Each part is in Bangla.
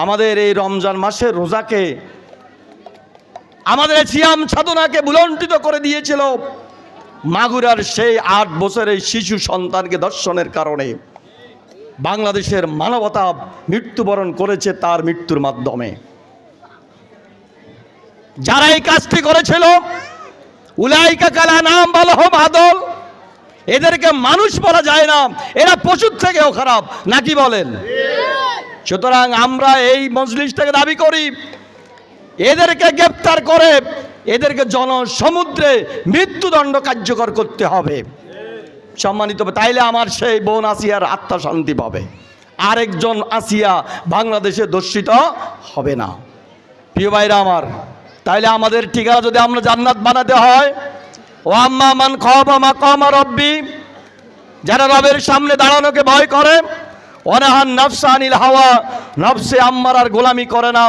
আমাদের এই রমজান মাসের রোজাকে, আমাদের সিয়াম সাধনাকে বুলন্ডিত করে দিয়েছিল মাগুরার সেই 8 বছরের শিশু সন্তানকে ধর্ষণের কারণে বাংলাদেশের মানবতা মৃত্যুবরণ করেছে তার মৃত্যুর মাধ্যমে। যারা এই কাজটি করেছিল উলাইকা কালা নাম বালহম আদল, এদেরকে মানুষ বলা যায় না, এরা পশুর থেকেও খারাপ, নাকি বলেন? সুতরাং আমরা এই মজলিসটাকে দাবি করি এদেরকে গ্রেপ্তার করে এদেরকে জনসমুদ্রে মৃত্যুদণ্ড কার্যকর করতে হবে, সম্মানিত। তাইলে আমার সেই বোন আসিয়ার আত্মা শান্তি পাবে, আরেকজন আসিয়া বাংলাদেশে দর্শিত হবে না। প্রিয় ভাইরা আমার, তাইলে আমাদের ঠিকানা যদি আমরা জান্নাত বানাতে হয়, ও আম্মা মান খাফা মাকাম রাব্বি, যারা রবের সামনে দাঁড়ানোকে ভয় করে, ওয়ানাহান নাফসা আনিল হাওয়া, নফসে আম্মারার গোলামি করে না,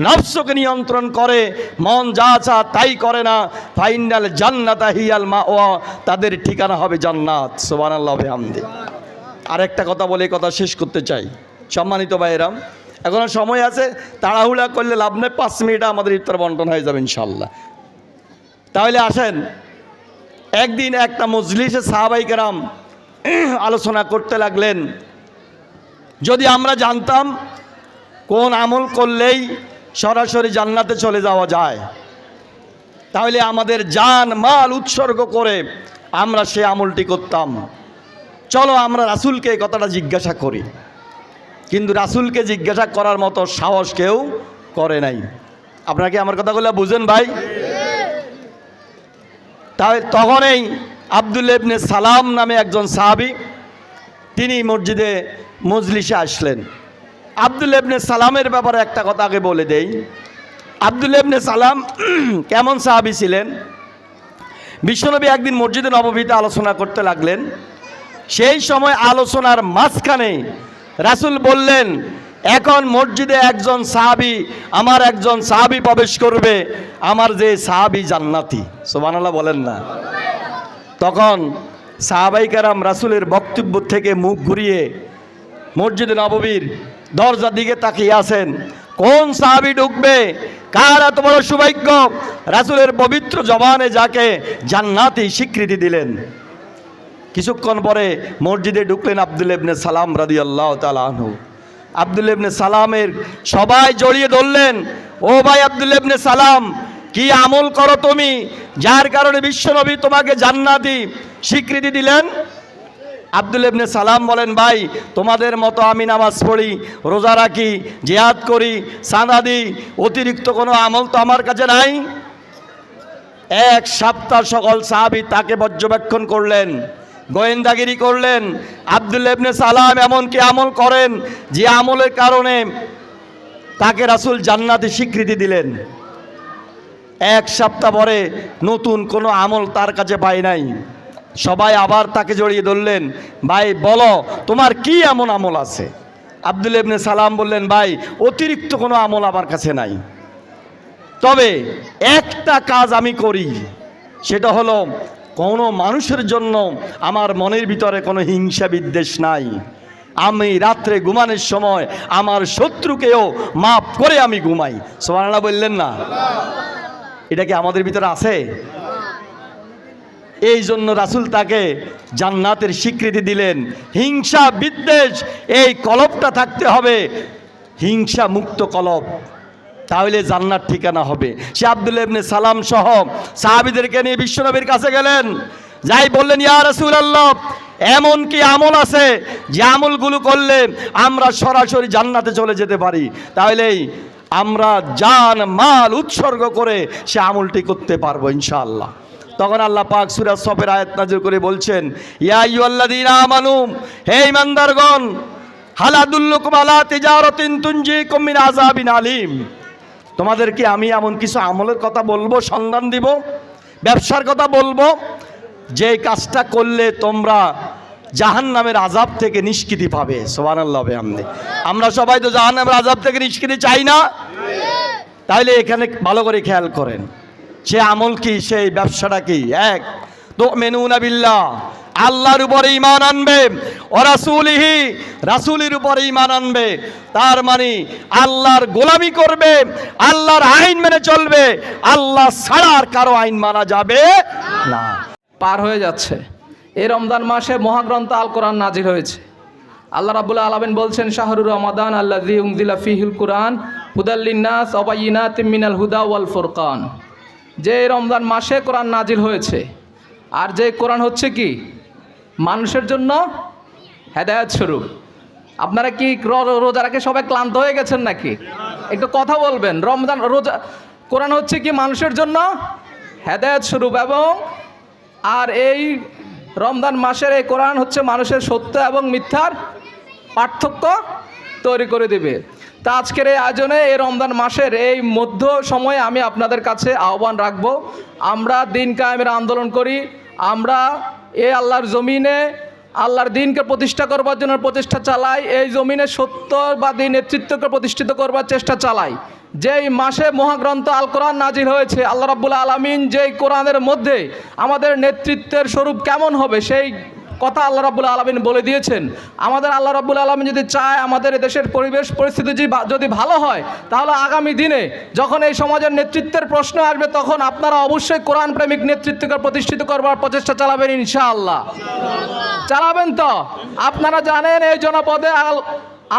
নফসকে নিয়ন্ত্রণ করে, মন যা চা তাই করে না, ফাইনাল জান্নাতা হিয়াল মাওয়া, তাদের ঠিকানা হবে জান্নাত। সুবহানাল্লাহ বিহামদি। আরেকটা কথা বলে কথা শেষ করতে চাই, সম্মানিত ভাইয়েরাম, এখনো সময় আছে, তাড়াহুড়া করলে লাভ নেই, 5 মিনিটে আমাদের ইফতার বন্টন হয়ে যাবে ইনশাআল্লাহ। তাহলে আসেন, একদিন একটা মজলিসে সাহাবায়ে কেরাম আলোচনা করতে লাগলেন, যদি আমরা জানতাম কোন আমল করলেই সরাসরি জান্নাতে চলে যাওয়া যায়, তাহলে আমাদের জান মাল উৎসর্গ করে আমরা সে আমলটি করতাম। চলো আমরা রাসূলকে এই কথাটা জিজ্ঞাসা করি, কিন্তু রাসূলকে জিজ্ঞাসা করার মতো সাহস কেউ করে নাই। আপনারা কি আমার কথাগুলো বুঝেন ভাই? তাই তখনই আব্দুল্লাহ ইবনে সালাম নামে একজন সাহাবী, তিনি মজলিসে আসলেন। আব্দুল্লাহ ইবনে সালামের ব্যাপারে একটা কথা আগে বলে দেই। আব্দুল্লাহ ইবনে সালাম কেমন সাহাবী ছিলেন? বিশ্বনবী একদিন মসজিদে নববীতে আলোচনা করতে লাগলেন, সেই সময় আলোচনার মাঝখানে রাসূল বললেন, এখন মসজিদে একজন সাহাবী প্রবেশ করবে, আমার যে সাহাবী জান্নাতি। সুবহানাল্লাহ বলেন না? তখন সাহাবায়ে কেরাম রাসূলের বক্তব্য থেকে মুখ ঘুরিয়ে মসজিদে নববীর দরজার দিকে তাকিয়ে আছেন, কোন সাহাবী ঢুকবে, কার এত বড় সৌভাগ্য, রাসূলের পবিত্র জবানে যাকে জান্নাতি স্বীকৃতি দিলেন। কিছুক্ষণ পরে মসজিদে ঢুকলেন আব্দুল্লাহ ইবনে সালাম রাদিয়াল্লাহু তাআলা আনহু। আব্দুল্লাহ ইবনে সালামের সবাই জড়িয়ে ধরলেন, ও ভাই আব্দুল্লাহ ইবনে সালাম, কি আমল করো তুমি যার কারণে বিশ্বনবী তোমাকে জান্নাতি স্বীকৃতি দিলেন? আব্দুল্লাহ ইবনে সালাম বলেন, ভাই তোমাদের মতো আমি নামাজ পড়ি, রোজা রাখি, জিহাদ করি, চাঁদা দিই, অতিরিক্ত কোনো আমল তো আমার কাছে নাই। 1 সপ্তাহ সকল সাহাবী তাকে পর্যবেক্ষণ করলেন, গোয়েন্দাগিরি করলেন। আব্দুল্লাহ ইবনে সালাম এমন কি আমল করেন যে আমলের কারণে তাকে রাসূল জান্নাতি স্বীকৃতি দিলেন। 1 সপ্তাহ পরে নতুন কোনো আমল তার কাছে পায় নাই। সবাই আবার তাকে জড়িয়ে ধরলেন, ভাই বলো তোমার কি এমন আমল আছে? আব্দুল্লাহ ইবনে সালাম বললেন, ভাই অতিরিক্ত কোনো আমল আমার কাছে নাই, তবে একটা কাজ আমি করি, সেটা হলো কোনো মানুষের জন্য আমার মনের ভিতরে কোনো হিংসা বিদ্বেষ নাই। আমি রাত্রে ঘুমানোর সময় আমার শত্রুকেও মাফ করে আমি ঘুমাই। সুবহানাল্লাহ বললেন না? এটা কি আমাদের ভিতরে আছে? এই জন্য রাসূল তাকে জান্নাতের স্বীকৃতি দিলেন। হিংসা বিদ্বেষ এই কলবটা থাকতে হবে, হিংসা মুক্ত কলব, তাহলে জান্নাত ঠিকানা হবে। সে আব্দুল্লাহ ইবনে সালাম সহ সাহাবীদেরকে নিয়ে বিশ্বনবীর কাছে গেলেন, যাই বললেন, ইয়া রাসূলুল্লাহ, এমন কি আমল আছে যে আমলগুলো করলে আমরা সরাসরি জান্নাতে চলে যেতে পারি, তাহলেই আমরা জান মাল উৎসর্গ করে সে আমলটি করতে পারবো ইনশাআল্লাহ। তখন আল্লাহ পাক সূরা সফের আয়াত নাযিল করে বলছেন, ইয়া আইয়ুহাল্লাযীনা আমানু, হে ঈমানদারগণ, হাল আদুল্লুকুম আলা তিজারাতিন তুনজিকুম মিন আযাবিন আলীম, তোমাদেরকে আমি এমন কিছু আমলের কথা বলবো, সন্ধান দিব, ব্যবসার কথা বলবো, যে কাজটা করলে তোমরা জাহান্নামের আযাব থেকে নিষ্কৃতি পাবে। সুবহানাল্লাহ বিহামদি। আমরা সবাই তো জাহান্নামের আযাব থেকে নিষ্কৃতি চাই না? তাহলে এখানে ভালো করে খেয়াল করেন, সে আমল কি, সেই ব্যবসাটা কি? 1, তুমিনুনা বিল্লাহ, আল্লাহর উপরে ঈমান আনবে, ও রাসূলিহি, রাসূলের উপরে ঈমান আনবে। তার মানে আল্লাহর গোলামি করবে, আল্লাহর আইন মেনে চলবে, আল্লাহ ছাড়া আর কারো আইন মানা যাবে না। পার হয়ে যাচ্ছে এই রমজান মাসে মহাগ্রন্থ আল কোরআন নাজিল হয়েছে। আল্লাহ রাব্বুল আলামিন বলছেন, শাহরুর রমাদান আল্লাযী উনজিলা ফীহিল কুরআন হুদাল লিন্নাস ওয়া বায়িনাতিম মিনাল হুদা ওয়াল ফুরকান। যে রমজান মাসে কোরআন নাজিল হয়েছে, আর যে কোরআন হচ্ছে কি মানুষের জন্য হেদায়েত স্বরূপ। আপনারা কি রোজা রাখে সবাই ক্লান্ত হয়ে গেছেন নাকি? একটু কথা বলবেন। রমজান রোজা কোরআন হচ্ছে কি মানুষের জন্য হেদায়েত স্বরূপ, এবং আর এই রমজান মাসের এই কোরআন হচ্ছে মানুষের সত্য এবং মিথ্যার পার্থক্য তৈরি করে দেবে। তা আজকের এই আয়োজনে এই রমজান মাসের এই মধ্য সময়ে আমি আপনাদের কাছে আহ্বান রাখবো, আমরা দিন কায়েমের আন্দোলন করি, আমরা এই আল্লাহর জমিনে আল্লাহর দিনকে প্রতিষ্ঠা করবার জন্য প্রচেষ্টা চালাই, এই জমিনে সত্যবাদী নেতৃত্বকে প্রতিষ্ঠিত করবার চেষ্টা চালাই। যেই মাসে মহাগ্রন্থ আল কোরআন নাজিল হয়েছে, আল্লাহ রাব্বুল আলামিন যেই কোরআনের মধ্যে আমাদের নেতৃত্বের স্বরূপ কেমন হবে সেই কথা আল্লাহ রাব্বুল আলামিন বলে দিয়েছেন। আমাদের আল্লাহ রাব্বুল আলামিন যদি চায় আমাদের দেশের পরিবেশ পরিস্থিতি যদি ভালো হয়, তাহলে আগামী দিনে যখন এই সমাজের নেতৃত্বের প্রশ্ন আসবে, তখন আপনারা অবশ্যই কোরআন প্রেমিক নেতৃত্বকে প্রতিষ্ঠিত করবার প্রচেষ্টা চালাবেন ইনশাআল্লাহ। চালাবেন তো? আপনারা জানেন এই জনপদে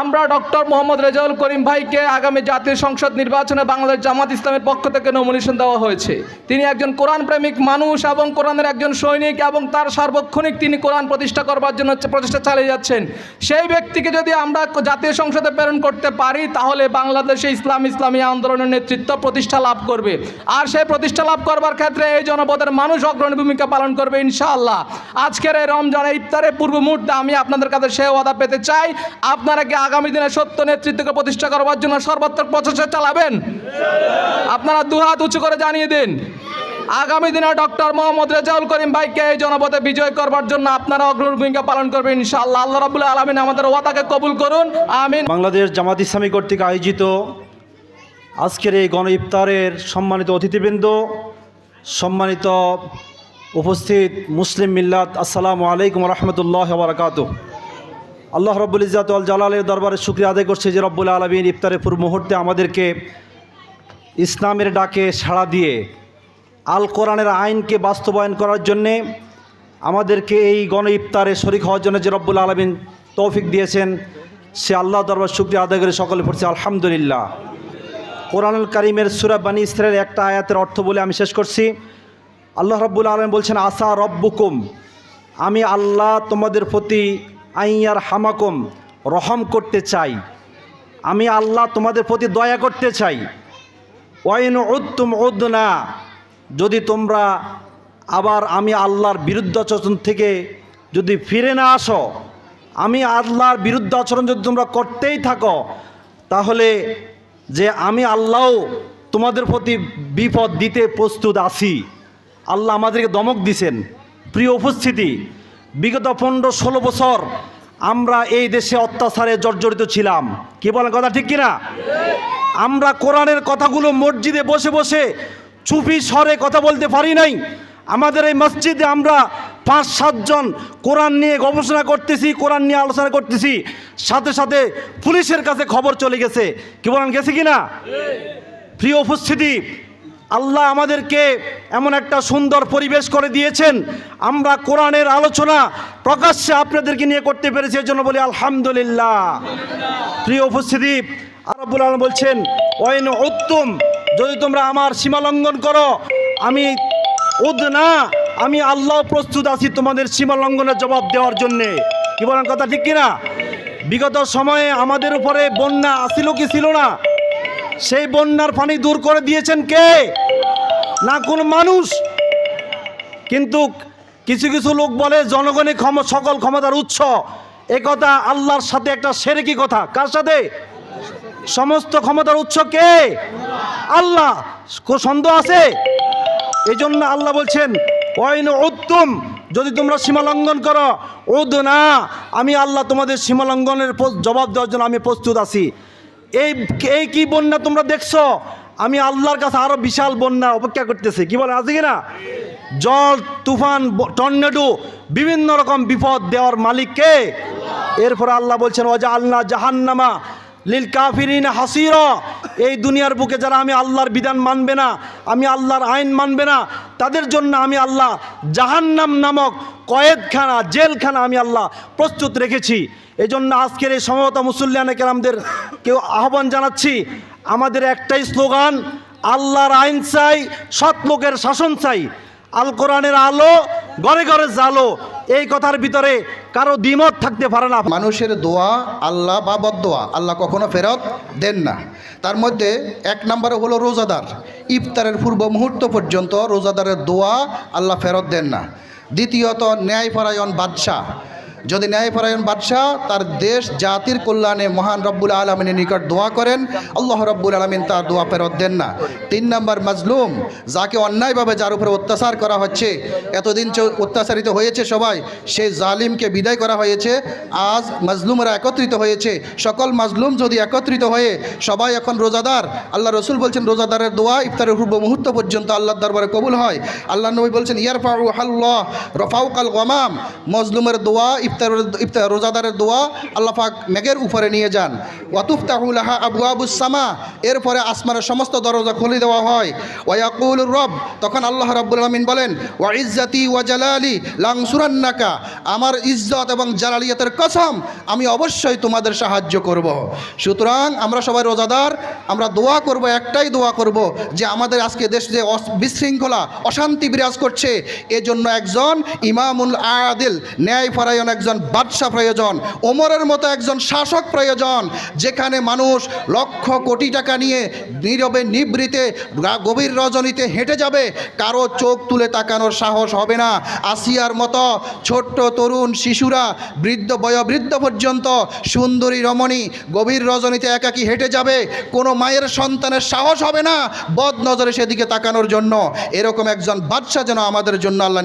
আমরা ডক্টর মোহাম্মদ রেজাউল করিম ভাইকে আগামী জাতীয় সংসদ নির্বাচনে বাংলাদেশ জামাত ইসলামের পক্ষ থেকে নমিনেশন দেওয়া হয়েছে। তিনি একজন কোরআন প্রেমিক মানুষ এবং কোরআনের একজন সৈনিক, এবং তার সার্বক্ষণিক তিনি কোরআন প্রতিষ্ঠা করবার জন্য প্রচেষ্টা চালিয়ে যাচ্ছেন। সেই ব্যক্তিকে যদি আমরা জাতীয় সংসদে প্রেরণ করতে পারি, তাহলে বাংলাদেশে ইসলামী আন্দোলনের নেতৃত্ব প্রতিষ্ঠা লাভ করবে। আর সেই প্রতিষ্ঠা লাভ করবার ক্ষেত্রে এই জনপদের মানুষ অগ্রণী ভূমিকা পালন করবে ইনশাআল্লাহ। আজকের এই রমজানে ইফতারের পূর্ব মুহূর্তে আমি আপনাদের কাছে সে ওয়াদা পেতে চাই, আপনারা আগামী দিনে সত্য নেতৃত্বকে প্রতিষ্ঠা করবার জন্য সর্বাত্মক প্রচেষ্টা চালাবেন। আপনারা দুহাত উঁচু করে জানিয়ে দিন, আগামী দিনে ডক্টর মোহাম্মদ রেজাউল করিম ভাইকে এই জনপদে বিজয় করবার জন্য আপনারা অগ্রণী ভূমিকা পালন করবেন ইনশাআল্লাহ। আল্লাহ রাব্বুল আলামিন আমাদের ওয়াদাকে কবুল করুন, আমিন। বাংলাদেশ জামাত ইসলামী কর্তৃক আয়োজিত আজকের এই গণ ইফতারের সম্মানিত অতিথিবৃন্দ, সম্মানিত উপস্থিত মুসলিম মিল্লাত, আসসালামু আলাইকুম রহমতুল্লাহ বারাকাতুহু। আল্লাহ রব্বুল ইজ্জাত ওয়াল জালালের দরবারে শুকরিয়া আদায় করছে যে রব্বুল আলামিন ইফতারের পূর্ব মুহূর্তে আমাদেরকে ইসলামের ডাকে সাড়া দিয়ে আল কোরআনের আইনকে বাস্তবায়ন করার জন্যে আমাদেরকে এই গণ ইফতারে শরীক হওয়ার জন্য যে রব্বুল আলামিন তৌফিক দিয়েছেন, সে আল্লাহ দরবার শুকরিয়া আদায় করে সকলে পড়ছি আলহামদুলিল্লাহ। কোরআনুল কারীমের সূরা বনী ইসরাঈলের একটা আয়াতের অর্থ বলে আমি শেষ করছি। আল্লাহ রব্বুল আলামিন বলছেন, আসা রব্বুকুম, আমি আল্লাহ তোমাদের প্রতি আইয়ার হামাকুম, রহম করতে চাই, আমি আল্লাহ তোমাদের প্রতি দয়া করতে চাই। ওয়াইন উদ্তুম উদ্না, যদি তোমরা আবার আমি আল্লাহর বিরুদ্ধাচরণ থেকে যদি ফিরে না আসো, আমি আল্লাহর বিরুদ্ধাচরণ যদি তোমরা করতেই থাকো, তাহলে যে আমি আল্লাহও তোমাদের প্রতি বিপদ দিতে প্রস্তুত আছি। আল্লাহ আমাদেরকে দমক দিছেন। প্রিয় উপস্থিতি, বিগত 15-16 বছর আমরা এই দেশে অত্যাচারে জর্জরিত ছিলাম। কি বলেন কথা ঠিক কিনা? আমরা কোরআনের কথাগুলো মসজিদে বসে বসে চুপি স্বরে কথা বলতে পারি নাই। আমাদের এই মসজিদে আমরা 5-7 জন কোরআন নিয়ে গবেষণা করতেছি, কোরআন নিয়ে আলোচনা করতেছি, সাথে সাথে পুলিশের কাছে খবর চলে গেছে। কি বলেন, গেছে কিনা? প্রিয় উপস্থিতি, আল্লাহ আমাদেরকে এমন একটা সুন্দর পরিবেশ করে দিয়েছেন, আমরা কোরআনের আলোচনা প্রকাশ্যে আপনাদেরকে নিয়ে করতে পেরেছি, এর জন্য বলি আলহামদুলিল্লাহ। প্রিয় উপস্থিতি, আল্লাহ রাব্বুল আলামিন বলছেন, ওয়াইন উত্তুম, যদি তোমরা আমার সীমা লঙ্ঘন করো, আমি উদনা, আমি আল্লাহ প্রস্তুত আছি তোমাদের সীমা লঙ্ঘনের জবাব দেওয়ার জন্যে। কি বলেন কথা ঠিক কিনা? বিগত সময়ে আমাদের উপরে বন্যা আসিল কি ছিল না? সেই বন্যার পানি দূর করে দিয়েছেন কে? না কোন মানুষ। কিন্তু কিছু কিছু লোক বলে জনগণই সকল ক্ষমতার উৎস। একথা আল্লাহর সাথে একটা শিরকি কথা। কার সাথে? সমস্ত ক্ষমতার উৎস কে? আল্লাহ। সন্দেহ আছে? এই জন্য আল্লাহ বলছেন, ওয়াইন উত্তুম, যদি তোমরা সীমা লঙ্ঘন করো, উদনা, আমি আল্লাহ তোমাদের সীমা লঙ্ঘনের জবাব দেওয়ার জন্য আমি প্রস্তুত আছি। এই কি বন্যা তোমরা দেখছো? আমি আল্লাহর কাছে আরো বিশাল বন্যা অপেক্ষা করতেছি। কি বলে, আছে কিনা? জল, তুফান, টর্নেডো, বিভিন্ন রকম বিপদ দেওয়ার মালিক কে? এরপরে আল্লাহ বলছেন ওয়াজা আল্লাহ জাহান্নামা লিল কাফিরিন হাসিরা, এই দুনিয়ার বুকে যারা আমি আল্লাহর বিধান মানবে না, আমি আল্লাহর আইন মানবে না, তাদের জন্য আমি আল্লাহ জাহান্নাম নামক কয়েদখানা, জেলখানা আমি আল্লাহ প্রস্তুত রেখেছি। এই জন্য আজকের এই সমবেত মুসল্লিয়ানে কেরামদের কেউ আহ্বান জানাচ্ছি, আমাদের একটাই স্লোগান, আল্লাহর আইন চাই, সৎ লোকের শাসন চাই, আল কোরআনের আলো ঘরে ঘরে জালো, এই কথার ভিতরে কারো দ্বিমত থাকতে পারে না। মানুষের দোয়া আল্লাহ বা বদদোয়া আল্লাহ কখনো ফেরত দেন না। তার মধ্যে এক নম্বরে হলো রোজাদার, ইফতারের পূর্ব মুহূর্ত পর্যন্ত রোজাদারের দোয়া আল্লাহ ফেরত দেন না। দ্বিতীয়ত ন্যায়পরায়ণ বাদশাহ, যদি ন্যায়পরায়ণ বাদশাহ তার দেশ জাতির কল্যাণে মহান রব্বুল আলমিনের নিকট দোয়া করেন, আল্লাহ রব্বুল আলমিন তার দোয়া ফেরত দেন না। 3 নম্বর মাজলুম, যাকে অন্যায়ভাবে যার উপরে অত্যাচার করা হচ্ছে, এতদিন অত্যাচারিত হয়েছে সবাই, সেই জালিমকে বিদায় করা হয়েছে, আজ মাজলুমরা একত্রিত হয়েছে। সকল মাজলুম যদি একত্রিত হয়ে সবাই এখন রোজাদার, আল্লাহ রসুল বলছেন রোজাদারের দোয়া ইফতারের পূর্ব মুহূর্ত পর্যন্ত আল্লাহর দরবারে কবুল হয়। আল্লাহ নবী বলছেন ইয়ারফাউ আল্লাহ রফাউকাল গমাম, মজলুমের দোয়া ইফতার রোজাদারের দোয়া আল্লাহ পাক মেঘের উপরে নিয়ে যান। ওয়াতুফতাহুলাহা আবওয়াবুস সামা, এরপরে আসমানের সমস্ত দরজা খুলে দেওয়া হয়। ওয়ায়াকুলুর রব, তখন আল্লাহ রাব্বুল আলামিন বলেন ওয়া ইজ্জাতি ওয়া জালালি লানসুরান্নাকা, আমার ইজ্জত এবং জালালিয়াতের কসম আমি অবশ্যই তোমাদের সাহায্য করব। সুতরাং আমরা সবাই রোজাদার, আমরা দোয়া করব, একটাই দোয়া করব যে আমাদের আজকে দেশে যে বিশৃঙ্খলা অশান্তি বিরাজ করছে, এজন্য একজন ইমামুল আদিল ন্যায়পরায়ণ একজন বাদশা প্রয়োজন, ওমরের মতো একজন শাসক প্রয়োজন, যেখানে মানুষ লক্ষ কোটি টাকা নিয়ে নীরবে নিবৃতে গভীর রজনীতে হেঁটে যাবে, কারো চোখ তুলে তাকানোর সাহস হবে না। আসিয়ার মতো ছোট্ট তরুণ শিশুরা বয়োবৃদ্ধ পর্যন্ত সুন্দরী রমণী গভীর রজনীতে একাকী হেঁটে যাবে, কোনো মায়ের সন্তানের সাহস হবে না বদ নজরে সেদিকে তাকানোর জন্য। এরকম একজন বাদশা যেন আমাদের জন্য আল্লাহ